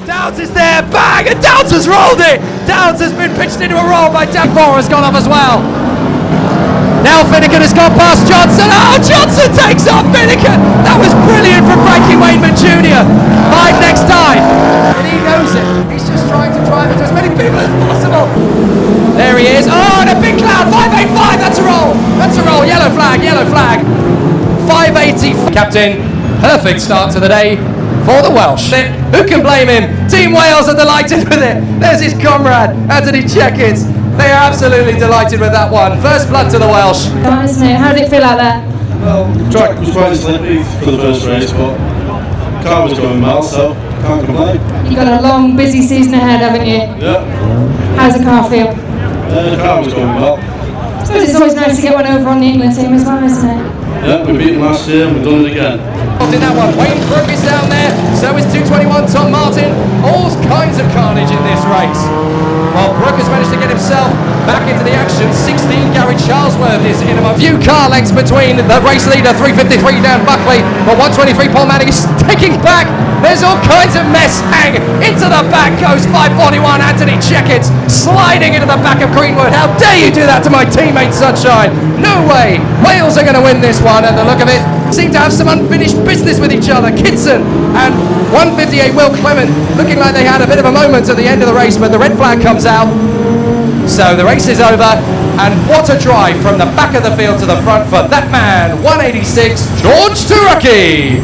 Downs is there, bang, and Downs has rolled it. Downs has been pitched into a roll by Dan Bohr, has gone off as well. Now Finnegan has gone past Johnson. Oh, Johnson takes off Finnegan. That was brilliant from Frankie Wainman Jr. 5 next time. And he knows it. He's just trying to drive it to as many people as possible. There he is. Oh, and a big cloud. 585. That's a roll. That's a roll. Yellow flag. Yellow flag. 580. Captain, perfect start to the day for the Welsh. Who can blame him? Team Wales are delighted with it. There's his comrade, Anthony Checkett. They are absolutely delighted with that one. First blood to the Welsh. Isn't it? How did it feel out there? Well, the track was quite slippy for the first race, but the car was going well, so can't complain. You've got a long, busy season ahead, haven't you? Yeah. How's the car feel? The car was going well. I suppose it's always nice to get one over on the England team as well, isn't it? Yeah, we beat them last year and we've done it again. In that one, Wayne Brook is down there, so is 221 Tom Martin. All kinds of carnage in this race. Well, Brook has managed to get himself back into the action. 16 Gary Charlesworth is in a few car lengths between the race leader 353 Dan Buckley, but 123 Paul Manning is taking back. There's all kinds of mess. Hang into the back goes 541 Anthony Checkett, sliding into the back of Greenwood. How dare you do that to my teammate Sunshine? No way. Wales are going to win this one, and the look of it seem to have some unfinished business with each other. Kitson and 158 Will Clement looking like they had a bit of a moment at the end of the race, but the red flag comes out. So the race is over, and what a drive from the back of the field to the front for that man, 186 George Turucki.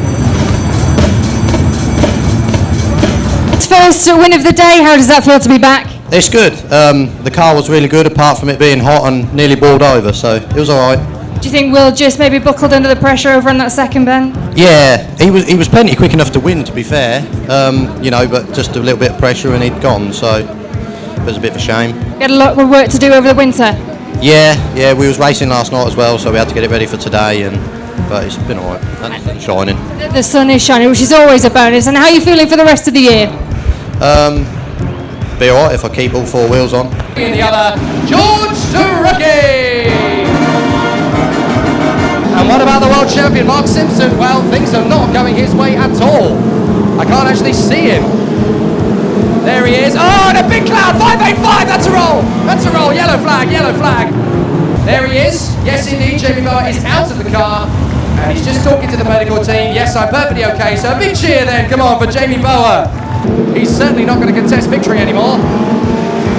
First win of the day, how does that feel to be back? It's good. The car was really good, apart from it being hot and nearly boiled over, so it was all right. Do you think Will just maybe buckled under the pressure over on that second bend? Yeah, he was plenty quick enough to win, to be fair. But just a little bit of pressure and he'd gone, so it was a bit of a shame. You had a lot of work to do over the winter. Yeah, we was racing last night as well, so we had to get it ready for today, but it's been all right. And the sun's shining. The sun is shining, which is always a bonus. And how are you feeling for the rest of the year? Be all right if I keep all four wheels on. In the other, George Turucki. And what about the world champion, Mark Simpson? Well, things are not going his way at all. I can't actually see him. There he is. Oh, and a big cloud, 585, that's a roll. That's a roll, yellow flag, yellow flag. There he is. Yes, indeed, Jamie Bower is out of the car. And he's just talking to the medical team. Yes, I'm perfectly okay. So a big cheer then, come on, for Jamie Bower. He's certainly not going to contest victory anymore.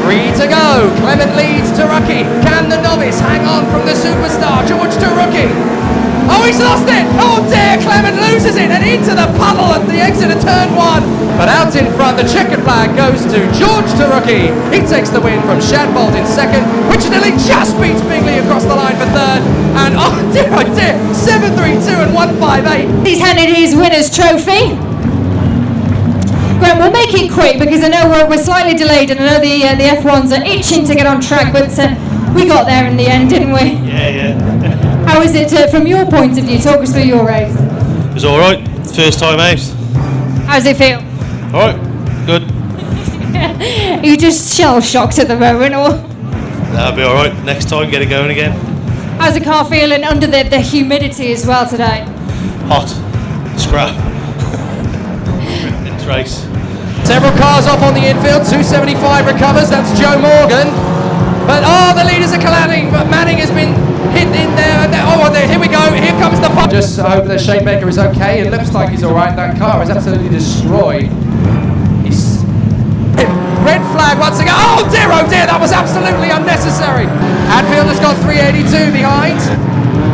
3 to go. Clement leads Turucki. Can the novice hang on from the superstar, George Turucki? Oh, he's lost it! Oh dear, Clement loses it and into the puddle at the exit of turn 1. But out in front, the checkered flag goes to George Turucki. He takes the win from Shadbolt in second. Richard Dilly just beats Bingley across the line for third. And oh dear, 732 and 158. He's handed his winner's trophy. Graham, we'll make it quick because I know we're slightly delayed and I know the F1s are itching to get on track, but we got there in the end, didn't we? Yeah. How is it from your point of view? Talk us through your race. It was all right. First time out. How does it feel? All right. Good. Are you just shell-shocked at the moment, or? That'll be all right. Next time, get it going again. How's the car feeling under the humidity as well today? Hot. Scrap. It's race. Several cars off on the infield. 275 recovers. That's Joe Morgan. But the leaders are colliding. But Manning has been hit in there. And here we go. Here comes the pump. Just hope that Shane Baker is okay. It looks like he's all right. That car is absolutely destroyed. He's red flag once again. Oh dear, that was absolutely unnecessary. Hadfield has got 382 behind.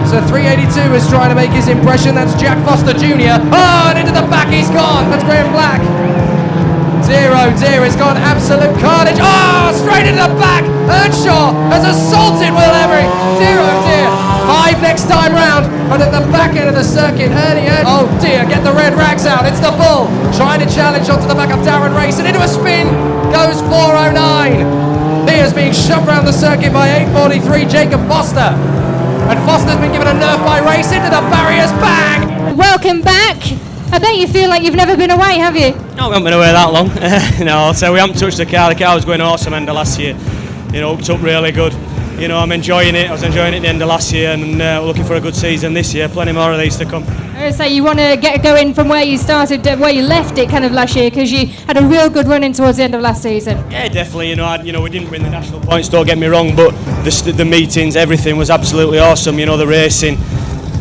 So 382 is trying to make his impression. That's Jack Foster Jr. Oh, and into the back he's gone. That's Graham Black. Dear, it's gone absolute carnage. Oh, straight into the back. Earnshaw has assaulted Will Emery. Dear. 5 next time round, but at the back end of the circuit, oh dear, get the red rags out. It's the Bull trying to challenge onto the back of Darren Race and into a spin goes 409. He is being shoved around the circuit by 843 Jacob Foster. And Foster's been given a nerf by Race into the barriers. Bang! Welcome back. I bet you feel like you've never been away, have you? No, we haven't been away that long. No, so we haven't touched the car. The car was going awesome end of last year. Hooked up really good. You know, I'm enjoying it. I was enjoying it at the end of last year, and looking for a good season this year. Plenty more of these to come. So you want to get going from where you started, where you left it kind of last year, because you had a real good run in towards the end of last season. Yeah, definitely. You know, we didn't win the national points, don't get me wrong, but the meetings, everything was absolutely awesome. You know, the racing,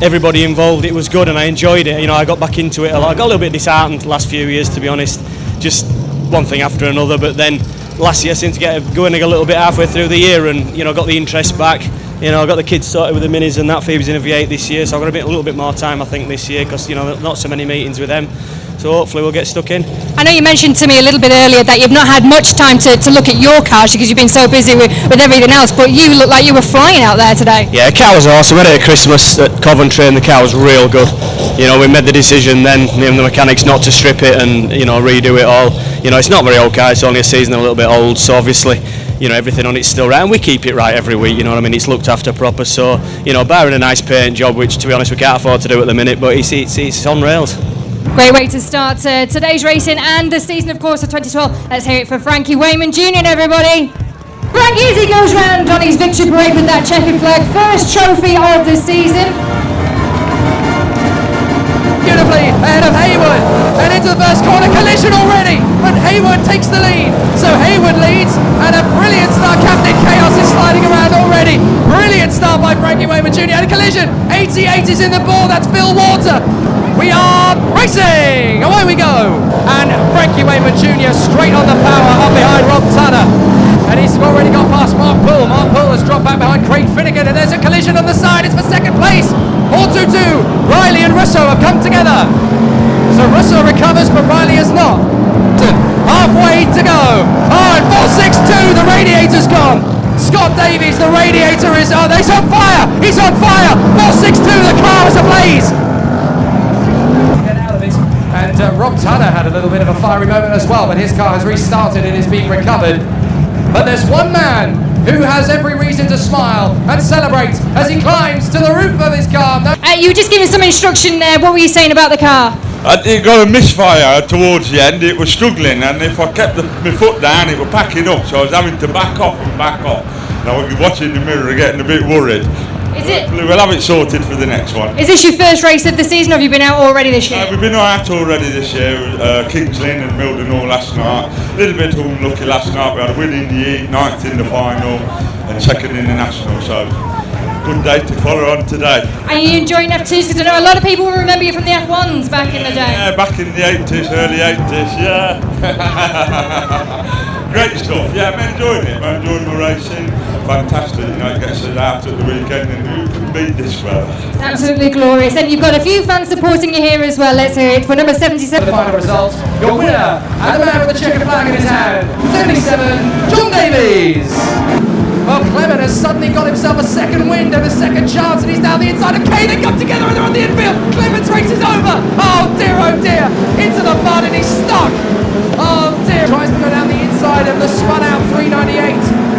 everybody involved, it was good, and I enjoyed it. You know, I got back into it a lot. I got a little bit disheartened the last few years, to be honest. Just one thing after another, but then last year I seemed to get going a little bit halfway through the year, and you know, got the interest back. You know, I got the kids sorted with the minis and that. Phoebe's in a V8 this year, so I've got a little bit more time, I think, this year, because you know, not so many meetings with them. So hopefully we'll get stuck in. I know you mentioned to me a little bit earlier that you've not had much time to look at your cars because you've been so busy with everything else, but you look like you were flying out there today. Yeah, the car was awesome. We had it at Christmas at Coventry, and the car was real good. You know, we made the decision then, me and the mechanics, not to strip it and, you know, redo it all. You know, it's not a very old car, it's only a season and a little bit old, so obviously, you know, everything on it's still right, and we keep it right every week, you know what I mean? It's looked after proper, so, you know, barring a nice paint job, which to be honest we can't afford to do at the minute, but it's on rails. Great way to start today's racing and the season, of course, of 2012. Let's hear it for Frankie Wayman Jr., everybody. Frankie, as he goes round on his victory parade with that checkered flag, first trophy of the season. Beautifully ahead of Hayward, and into the first corner, collision already, but Hayward takes the lead. So Hayward leads, and a brilliant start. Captain Chaos is sliding around already. Brilliant start by Frankie Wayman Jr. and a collision. 88 is in the ball, that's Phil Walter. We are racing! Away we go! And Frankie Wayman Jr. straight on the power up behind Rob Tanner. And he's already got past Mark Poole. Mark Poole has dropped back behind Craig Finnegan, and there's a collision on the side. It's for second place. 4-2-2. Riley and Russo have come together. So Russo recovers, but Riley has not. Halfway to go. Oh, and 4-6-2. The radiator's gone. Scott Davies, the radiator is. Oh, he's on fire. He's on fire. 4-6-2. The car is ablaze. And Rob Tanner had a little bit of a fiery moment as well, but his car has restarted and is being recovered. But there's one man who has every reason to smile and celebrate as he climbs to the roof of his car. You were just giving some instruction there. What were you saying about the car? It got a misfire towards the end. It was struggling, and if I kept my foot down, it was packing up, so I was having to back off. And I was watching the mirror, getting a bit worried. We'll have it sorted for the next one. Is this your first race of the season, or have you been out already this year? We've been out already this year. Kings Lynn and Milden all last night. A little bit unlucky last night. We had a win in the heat, 9th in the final, and 2nd in the national. So good day to follow on today. Are you enjoying F2s? Because I know a lot of people will remember you from the F1s back in the day. Yeah, back in the 80s, early 80s. Yeah. Great stuff. Yeah, I'm enjoying it. I'm enjoying my racing. Fantastic, you know, it gets us out at the weekend, and who can beat this well? It's absolutely glorious, and you've got a few fans supporting you here as well. Let's hear it for number 77. The final result, your winner, and the man with the checkered flag in his hand, 77, John Davies. Well, Clement has suddenly got himself a second wind and a second chance, and he's down the inside of Kay. They come together and they're on the infield. Clement's race is over. Oh dear, into the mud, and he's stuck. Oh dear. Tries to go down the inside of the spun out 398.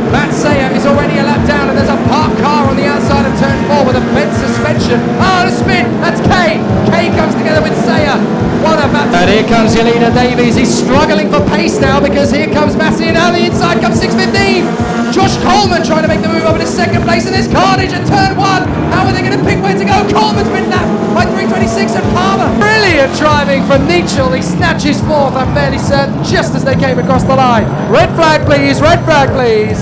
Matt Sayer is already a lap down, and there's a parked car on the outside of turn 4 with a bent suspension. Oh, the spin! That's Kay! Kay comes together with Sayer. What a battle! And here comes Yelena Davies. He's struggling for pace now, because here comes Massey, and down the inside comes 615. Josh Coleman trying to make the move over to second place, and there's carnage at turn 1. How are they going to pick where to go? Coleman's been lapped by 326 and Palmer. Brilliant driving from Nietzschel. He snatches fourth, I'm fairly certain, just as they came across the line. Red flag, please. Red flag, please.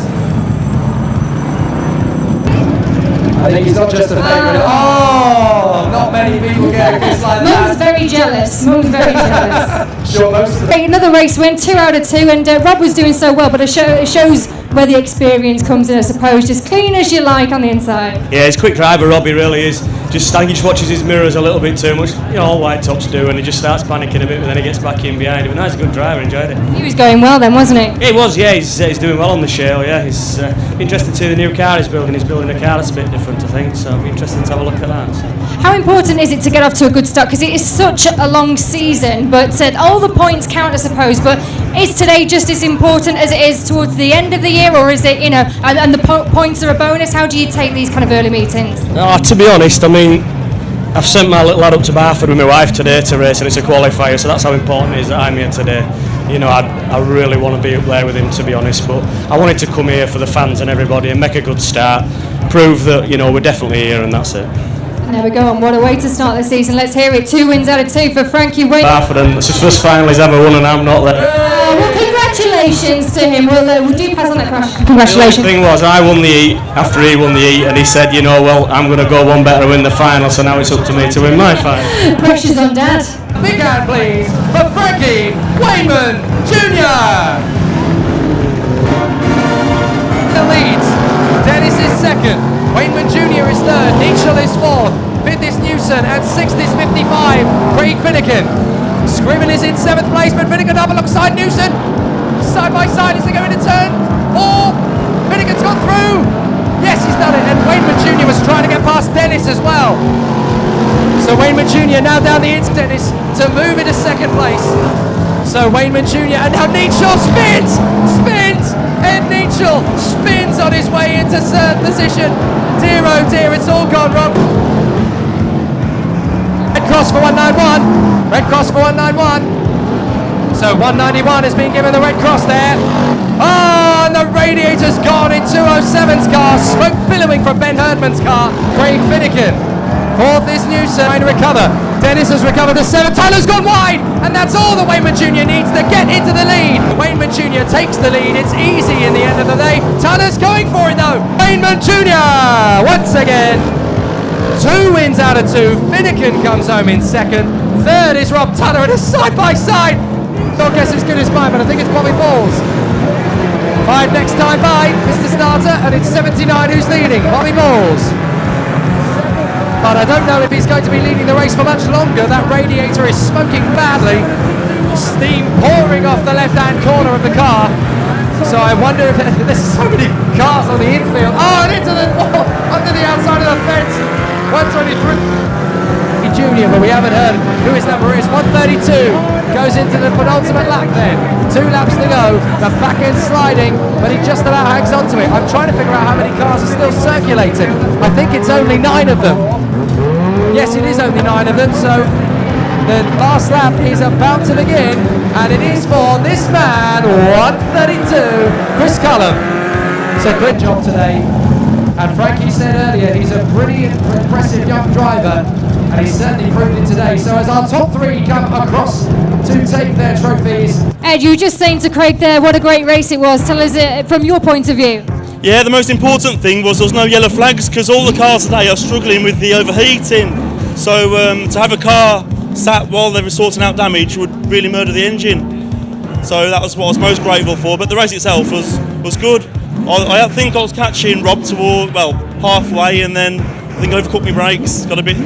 I think he's not just a favourite. Oh, not many people get a kiss like that. Mum's very jealous. Mum's very jealous. Sure, most of them. Another race win, 2 out of 2, and Rob was doing so well, but it shows where the experience comes in, I suppose. Just clean as you like on the inside. Yeah, he's a quick driver, Rob, he really is. I think he just watches his mirrors a little bit too much, you know, all white tops do, and he just starts panicking a bit, but then he gets back in behind him. But no, he's a good driver, enjoyed it. He was going well then, wasn't he? He was, yeah, he's doing well on the show, yeah. He's interested to see the new car he's building. He's building a car that's a bit different, I think, so it'll be interesting to have a look at that. So. How important is it to get off to a good start? Because it is such a long season, but all the points count, I suppose, but is today just as important as it is towards the end of the year, or is it, you know, and the points are a bonus? How do you take these kind of early meetings? No, to be honest, I mean, I've sent my little lad up to Barford with my wife today to race, and it's a qualifier, so that's how important it is that I'm here today. you know, I really want to be up there with him, to be honest. But I wanted to come here for the fans and everybody and make a good start, prove that, you know, we're definitely here, and that's it. And there we go, and what a way to start the season. Let's hear it. 2 wins out of 2 for Frankie Wade. It's his first final he's ever won, and I'm not there. Well, congratulations to him. We'll do pass on that congratulations. The thing was, I won the heat after he won the heat, and he said, you know, well, I'm going to go one better win the final, so now it's up to me to win my final. Pressure's on Dad. Big hand, please, for Frankie Wayman Jr. The leads. Dennis is second. Wayman Jr. is third. Nietzsche is fourth. Fifth is Newson, and sixth is 55. Craig Finnegan. Scriven is in seventh place, but Finnegan up alongside Newson. Side by side as they go into turn 4. Finnegan's got through. Yes, he's done it. And Wayman Jr. was trying to get past Dennis as well. So Wayman Jr. now down the ins Dennis to move into second place. So Wayman Jr. and now Nietzsche spins, and Nietzsche spins on his way into third position. Dear oh dear, it's all gone wrong. Red cross for 191. Red cross for 191. So 191 has been given the red cross there. Oh, and the radiator's gone in 207's car. Smoke billowing from Ben Herdman's car. Craig Finnegan. Fourth is Newson trying to recover. Dennis has recovered the 7. Tyler's gone wide, and that's all that Wayman Jr. needs to get into the lead. Wayman Jr. takes the lead. It's easy in the end of the day. Tyler's going for it though. Wayman Jr. once again. 2 wins out of 2. Finnegan comes home in second. Third is Rob Tyler, and a side by side. Don't guess as good as mine, but I think it's Bobby Balls. 5 next time by Mr. Starter, and it's 79 who's leading. Bobby Balls. But I don't know if he's going to be leading the race for much longer. That radiator is smoking badly. Steam pouring off the left-hand corner of the car. So I wonder if there's so many cars on the infield. Oh, and into the wall, under the outside of the fence. 123. Junior, but we haven't heard who his number is. 132 goes into the penultimate lap then. 2 laps to go. The back end sliding, but he just about hangs on to it. I'm trying to figure out how many cars are still circulating. I think it's only 9 of them. Yes, it is only 9 of them, so the last lap is about to begin, and it is for this man, 132, Chris Cullum. So great job today. And Frankie said earlier, he's a pretty impressive young driver, and he's certainly proved it today. So as our top 3 come across to take their trophies. Ed, you were just saying to Craig there, what a great race it was. Tell us from your point of view. Yeah, the most important thing was there was no yellow flags, because all the cars today are struggling with the overheating. So to have a car sat while they were sorting out damage would really murder the engine. So that was what I was most grateful for. But the race itself was good. I think I was catching Rob toward, well, halfway, and then I think I overcooked my brakes, got a bit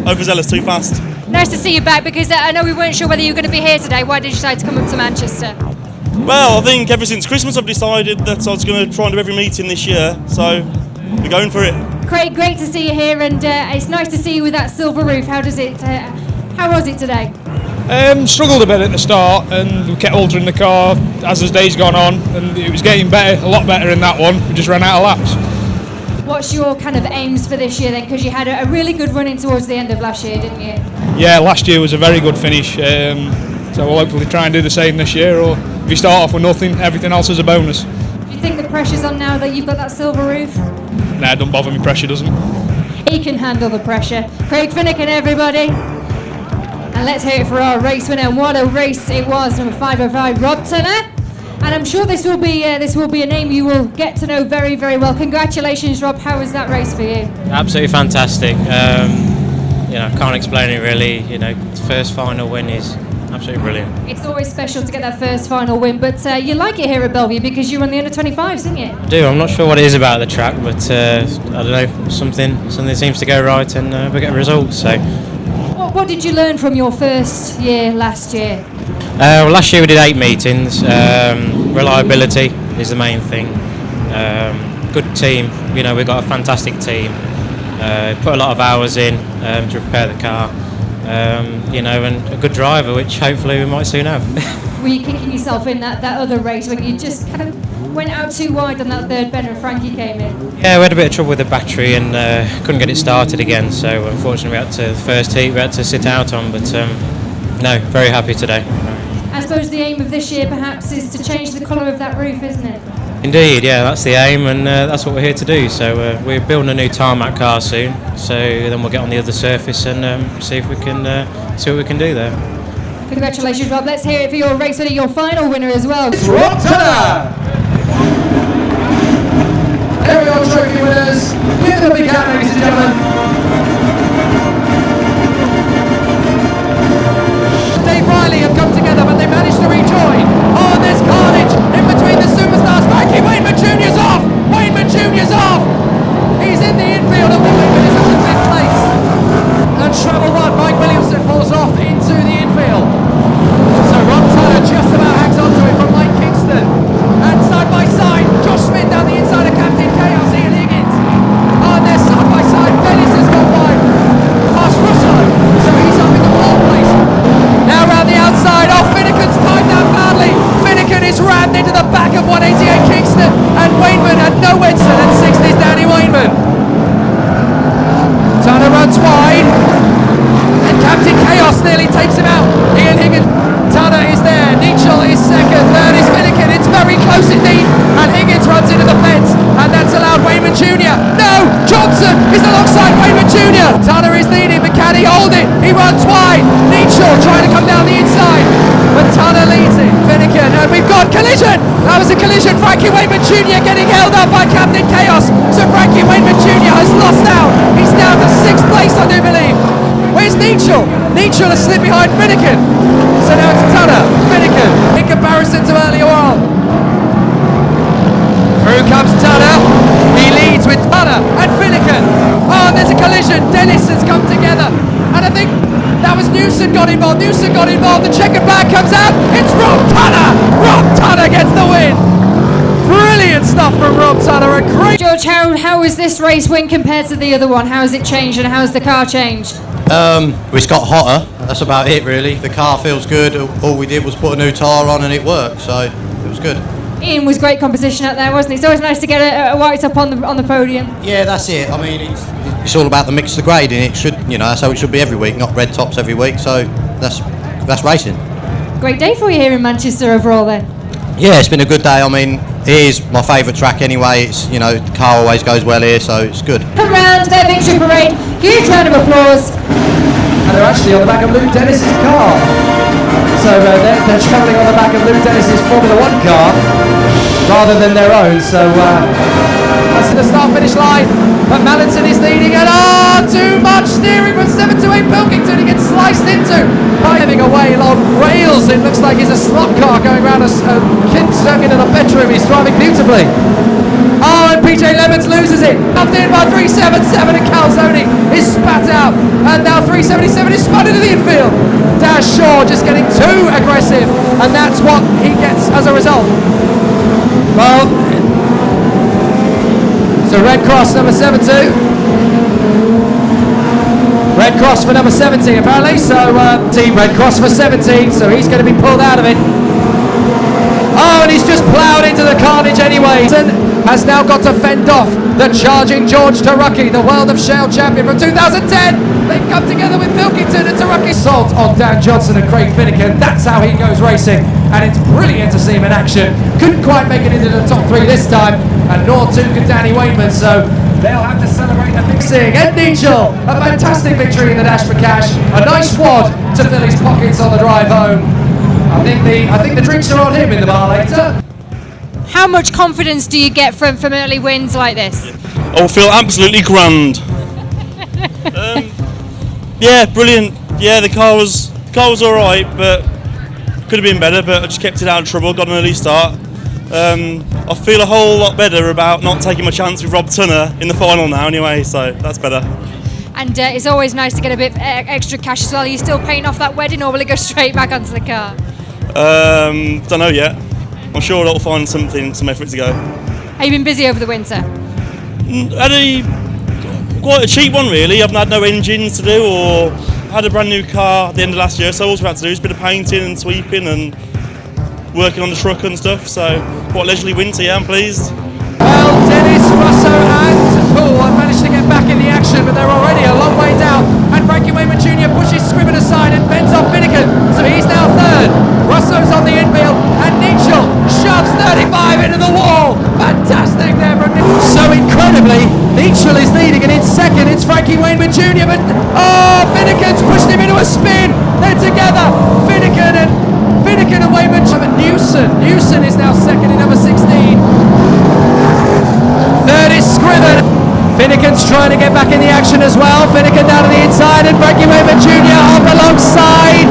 overzealous too fast. Nice to see you back, because I know we weren't sure whether you were going to be here today. Why did you decide to come up to Manchester? Well, I think ever since Christmas I've decided that I was going to try and do every meeting this year, so we're going for it. Craig, great to see you here, and it's nice to see you with that silver roof. How was it today? Struggled a bit at the start, and we kept altering the car as the days gone on, and it was getting better, a lot better in that one. We just ran out of laps. What's your kind of aims for this year then? Because you had a really good run in towards the end of last year, didn't you? Yeah, last year was a very good finish, so we'll hopefully try and do the same this year, or if you start off with nothing, everything else is a bonus. Do you think the pressure's on now that you've got that silver roof? Nah, don't bother me, pressure doesn't. He can handle the pressure. Craig Finnegan, everybody. And let's hear it for our race winner. And what a race it was, number 505, Rob Turner. And I'm sure this will be a name you will get to know very, very well. Congratulations, Rob. How was that race for you? Absolutely fantastic. Can't explain it really. First final win is absolutely brilliant. It's always special to get that first final win, but you like it here at BelleVue because you run the under-25s, didn't you? I do. I'm not sure what it is about the track, but I don't know. Something seems to go right, and we get results. So. What did you learn from your first year last year? Last year we did 8 meetings. Reliability is the main thing. Good team. We've got a fantastic team. Put a lot of hours in to prepare the car. And a good driver, which hopefully we might soon have. Were you kicking yourself in that other race when you just kind of went out too wide on that third bend and Frankie came in? Yeah, we had a bit of trouble with the battery and couldn't get it started again, so unfortunately the first heat we had to sit out on, but no, very happy today. I suppose the aim of this year perhaps is to change the colour of that roof, isn't it? Indeed, yeah, that's the aim, and that's what we're here to do. So we're building a new tarmac car soon, so then we'll get on the other surface and see if we can see what we can do there. Congratulations, Rob. Let's hear it for your race winner, your final winner as well. It's Rob Turner! There we are, trophy winners. Give them a big hand, ladies and gentlemen. Dave Riley have come together, but they managed to rejoin. Oh, and there's carnage in between the superstars. Frankie Wainman Jr.'s off! Wainman Jr.'s off! He's in the infield, and Wainman is in fifth place. And Travel 1, Mike Williamson falls off into the infield. So Rob Turner just about hangs on to it from Mike Kingston. And side by side, Josh Smith down the inside of Captain Chaos, Ian Higgins. Oh, and they're side by side. Dennis has gone wide past Russo, so he's up in the pole place. Now round the outside, oh, Finnegan's timed that badly. Finnegan is rammed into the back of 188 Kingston, and Wainman had no Edson, and 6th is Danny Wainman. Turner runs wide, and Captain Chaos nearly takes him out. Ian Higgins, Turner is there, Nietzsche is second, third is Finnegan, it's very close indeed, and Higgins runs into the fence, and that's allowed Wainman Jr. No, Johnson is alongside Wainman Jr. Turner is leading, but can he hold it? He runs wide, Nietzsche trying to come down the inside, but Turner leads it, Finnegan, and we've got collision! That was a collision, Frankie Wainman Jr. getting held up by Captain Chaos, so Frankie Wainman Jr. has lost out, he's down to 6th place I do believe. Where's Nietzsche? Nietzsche has slipped behind Finnegan. So now it's Turner, Finnegan, in comparison to earlier on. Through comes Turner. He leads with Turner and Finnegan. Oh, and there's a collision. Dennis has come together. And I think that was Newson got involved. Newson got involved. The checkered flag comes out. It's Rob Turner. Rob Turner gets the win. Brilliant stuff from Rob Turner. A great... George, how is this race win compared to the other one? How has it changed and how has the car changed? It's got hotter, that's about it really. The car feels good, all we did was put a new tyre on and it worked, so it was good. Ian was great competition out there, wasn't he? It's always nice to get a white up on the podium. Yeah, that's it. I mean, it's all about the mix of grade, and it should, that's how it should be every week, not red tops every week, so that's racing. Great day for you here in Manchester overall then. Yeah, it's been a good day. I mean, it is my favourite track anyway. It's, the car always goes well here, so it's good. Come round their victory parade, huge round of applause. And they're actually on the back of Luke Dennis's car. So they're travelling on the back of Luke Dennis's Formula 1 car rather than their own. So that's the start-finish line. But Mallinson is leading, and too much steering from 7 to 8 Pilkington. He gets sliced into by having away along rails. It looks like he's a slot car going around a kid circuit in a bedroom. He's driving beautifully. Oh, and PJ Lemons loses it. Up in by 377, and Calzone is spat out. And now 377 is spun into the infield. Dash Shaw just getting too aggressive, and that's what he gets as a result. Well, so Red Cross number 72. Red Cross for number 70 apparently, so Team Red Cross for 70, so he's going to be pulled out of it. Oh, and he's just ploughed into the carnage anyway. Has now got to fend off the charging George Tarucki, the World of Shell champion from 2010. They've come together with Pilkington and Tarucki. Assault on Dan Johnson and Craig Finnegan. That's how he goes racing, and it's brilliant to see him in action. Couldn't quite make it into the top 3 this time, and nor too could Danny Wainman, so they'll have to celebrate the big sing. Ed Nietzschel, a fantastic victory in the Dash for Cash. A nice wad to fill his pockets on the drive home. I think the drinks are on him in the bar later. How much confidence do you get from early wins like this? I feel absolutely grand. Yeah, brilliant. Yeah, the car was all right, but could have been better. But I just kept it out of trouble. Got an early start. I feel a whole lot better about not taking my chance with Rob Turner in the final now. Anyway, so that's better. And it's always nice to get a bit extra cash as well. Are you still paying off that wedding, or will it go straight back onto the car? Don't know yet. I'm sure I'll find some effort to go. Have you been busy over the winter? Had quite a cheap one really. I've had no engines to do, or had a brand new car at the end of last year, so all I've had to do is a bit of painting and sweeping and working on the truck and stuff, so quite leisurely winter, yeah, I'm pleased. Well, Dennis, Russo and Paul have managed to get back in the action, but they're already a long way down, and Frankie Wainman Jr. pushes Scriven aside and fends off Finnegan, so he's now third. Russo Alonso's on the infield, and Nichol shoves 35 into the wall. Fantastic there from Nichol. So incredibly, Nichol is leading, and in second it's Frankie Wainman Jr. But Finnegan's pushed him into a spin. They're together. Finnegan and Wainman. Newson is now second in number 16. Third is Scriven. Finnegan's trying to get back in the action as well. Finnegan down to the inside, and Frankie Wainman Jr. up alongside,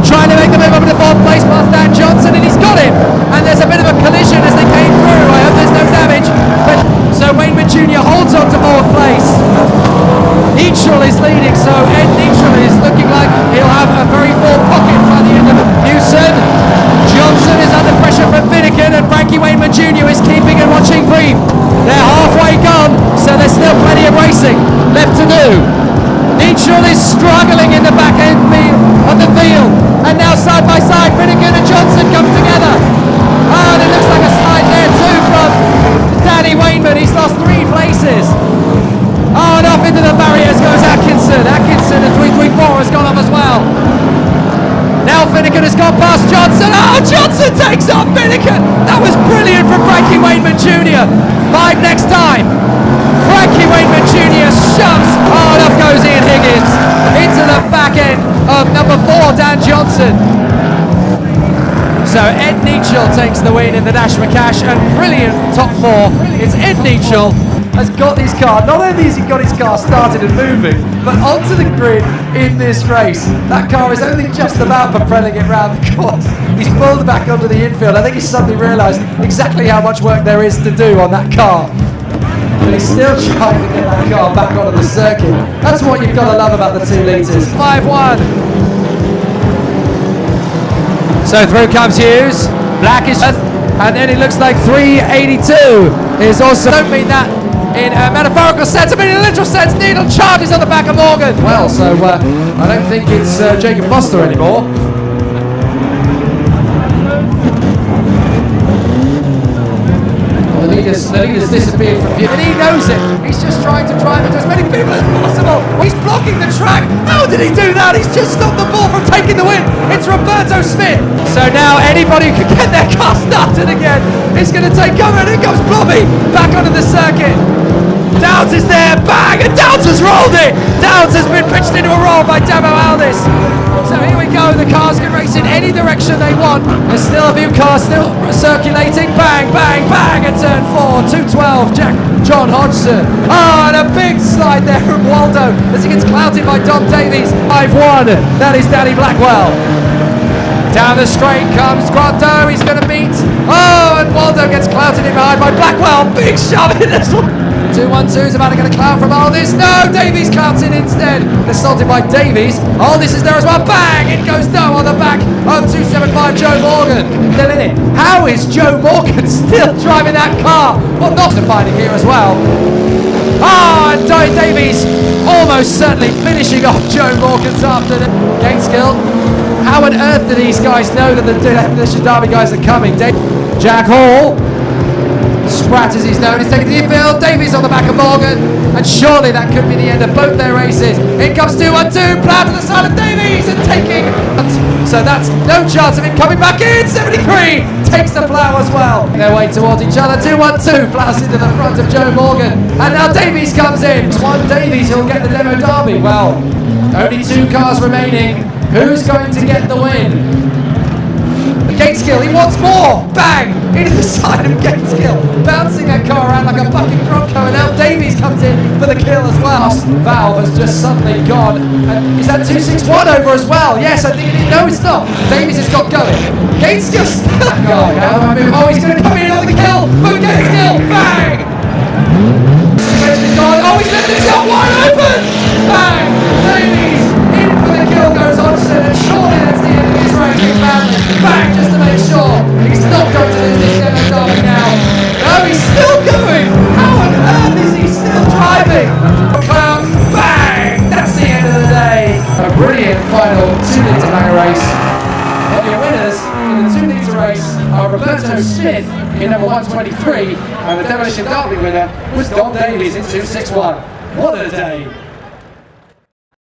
trying to make the move up to fourth place past Dan Johnson, and he's got him. And there's a bit of a collision as they came through. I hope there's no damage. But so Wainman Jr. holds on to fourth place. Nichol is leading, so Ed Nichol is looking like he'll have a very full pocket by the end of the Newson. Johnson is under pressure from Finnegan, and Frankie Wainman Jr. is keeping and watching brief. They're halfway gone, so there's still plenty of racing left to do. Nichol is struggling in the back end of the field, and now side by side, Finnegan and Johnson come together. And it looks like a slide there too from Danny Wainman. He's lost 3 places. And off into the barriers goes Atkinson. Atkinson at 334 has gone up as well. Now Finnegan has gone past Johnson. Oh, Johnson takes off Finnegan. That was brilliant from Frankie Wainman Jr. 5 next time. Frankie Wainman Jr. shoves. Oh, and off goes Ian Higgins into the back end of number 4, Dan Johnson. So Ed Nichol takes the win in the Dash for Cash, and brilliant top 4. It's Ed Nichol has got his car, not only has he got his car started and moving, but onto the grid in this race. That car is only just about propelling it round the course. He's pulled back onto the infield. I think he's suddenly realised exactly how much work there is to do on that car. But he's still trying to get that car back onto the circuit. That's what you've got to love about the 2 litres. 5-1. So through comes Hughes. Black is, and then it looks like 382 is also. I don't mean that in a metaphorical sense, I mean in a literal sense. Needle charges on the back of Morgan. Well, so I don't think it's Jacob Foster anymore. The leader's disappeared from view, and he knows it. He's just trying to drive into as many people as possible. He's blocking the track. How did he do that? He's just stopped the ball from taking the win. It's Roberto Smith. So now anybody who can get their car started again is going to take cover, and here comes Blobby back onto the circuit. Downs is there, bang, and Downs has rolled it. Downs has been pitched into a roll by Damo Aldis. So here we go, the cars can race in any direction they want. There's still a few cars still circulating. Bang, bang, bang at turn 4, 212, John Hodgson. Oh, and a big slide there from Waldo as he gets clouted by Dom Davies. 5-1, that is Danny Blackwell. Down the straight comes Grotto, he's going to meet. Oh, and Waldo gets clouted in behind by Blackwell. Big shove in this one. 2-1-2 is about to get a clout from Aldis. No, Davies clouts in instead. Assaulted by Davies. Aldis is there as well. Bang! It goes down on the back of 275 Joe Morgan. Still in it. How is Joe Morgan still driving that car? Well, not defining here as well. Ah, and Davies almost certainly finishing off Joe Morgan's afternoon. Gateskill. How on earth do these guys know that the Derby guys are coming? Jack Hall. Spratt, as he's known, is taking the infield. Davies on the back of Morgan, and surely that could be the end of both their races. In comes 2-1-2, plough to the side of Davies and taking. So that's no chance of him coming back in. 73 takes the plough as well. Their way towards each other. 2-1-2 ploughs into the front of Joe Morgan, and now Davies comes in. One Davies, he'll get the demo derby. Well, only 2 cars remaining. Who's going to get the win? Gateskill, he wants more! Bang! Into the side of Gateskill, bouncing that car around like a bucking Bronco, and now Davies comes in for the kill as well. Valve has just suddenly gone. And is that 261 over as well? Yes, I think it is. No, it's not. Davies has got going. Gateskill still going. Oh, he's going to come in on the kill, but Gateskill, bang! Oh, he's left himself wide open! Bang! Davies in for the kill goes Hodgson, and surely that's the end of his race. Bang, just to make sure he's not going to lose this demo derby now. No, he's still going. How on earth is he still driving? Bang! That's the end of the day. A brilliant final 2-litre banger race. And your winners in the 2-litre race are Roberto Smith in number 123, and the Demolition Derby winner was Don Davies in 261. What a day!